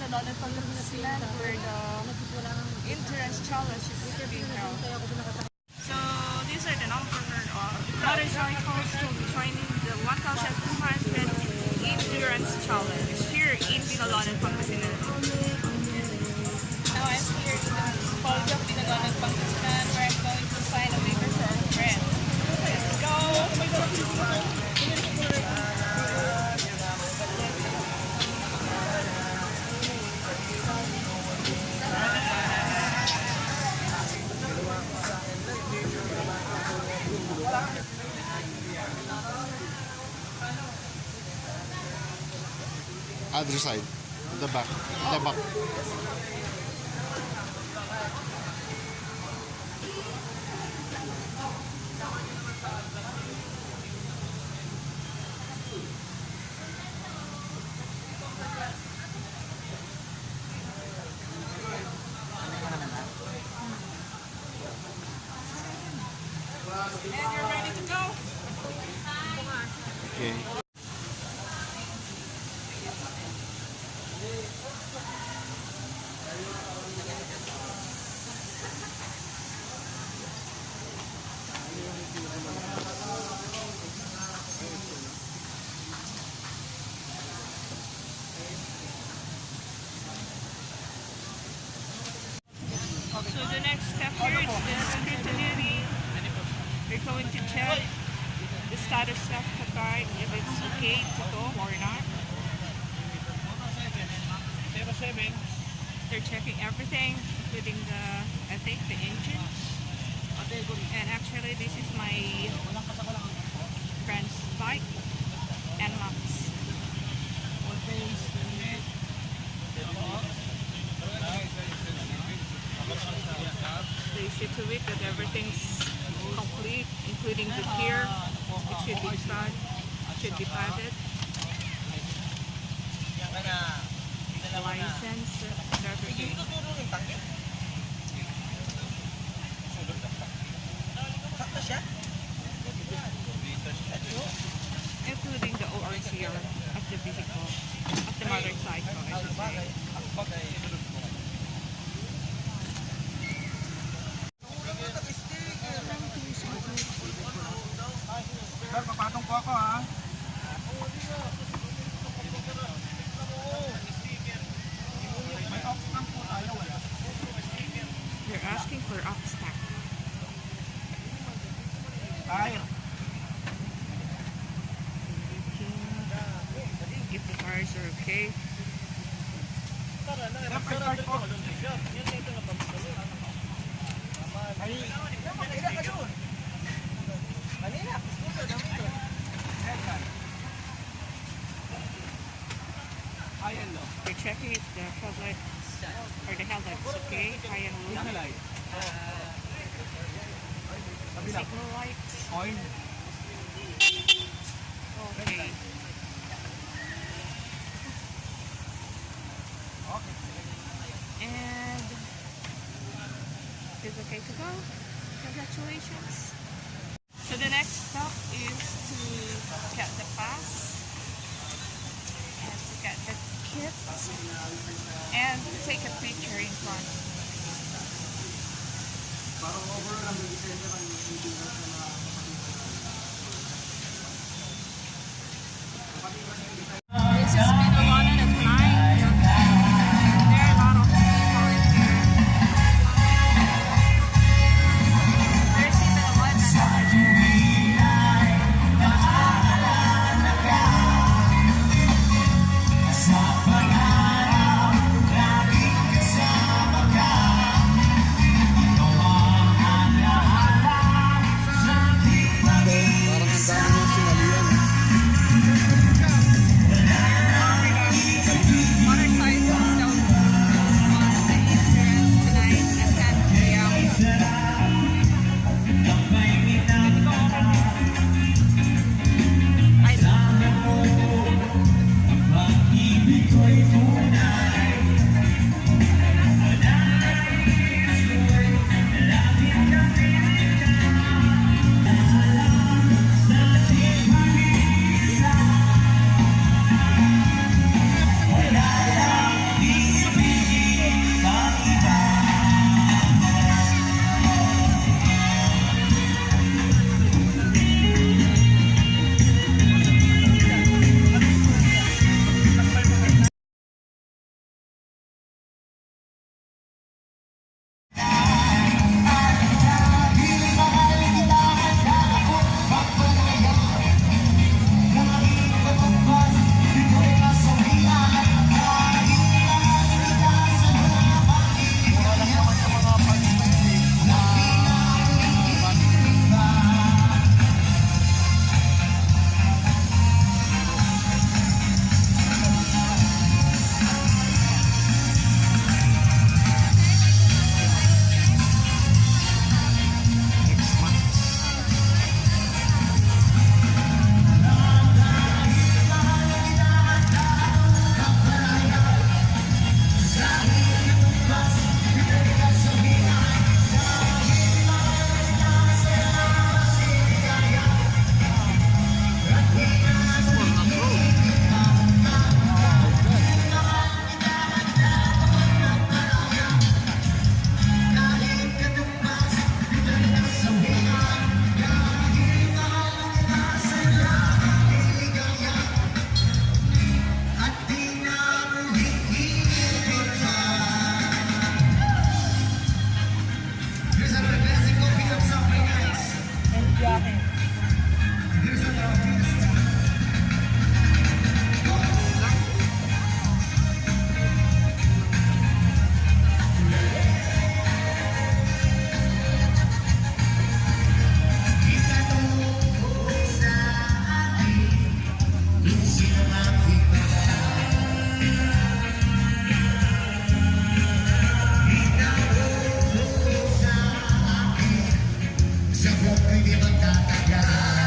Pangasinan where the entrance challenge is being held. So these are the number of motorcycles who will be joining the 1,200 endurance challenge here in Binalonan, Pangasinan. Now I'm here in the college of Binalonan, Pangasinan where I'm going to sign a waiver for our friend. Let's go! Other side, the back, the back. And you're ready to go? Okay. So the next step here is the scrutiny. We're going to check the status of the card, if it's okay to go or not. They're checking everything, including I think the engine. And actually this is my friend's bike, NMAX. They see to it that everything's complete, including the gear. It should be shod, should be padded. The license, everything. Including the ORCR of the vehicle, of the motorcycle, I should say. Papatong po ako ha. May off-tank po tayo wala. They're asking for off-stack. Tayo. If the cars are okay. Siyempre, start po. Ay, kanina ka doon. Kanina. They're checking if the headlights or the headlights okay, high and low. Signal lights. Oil. Okay. And it's okay to go. Congratulations. So the next stop is to get the pass and to get the kit and take a picture in front. This is Binalonan at night. There are a lot of people in here. There's even a light Parang ang dami ng sinalian. di magtatagal.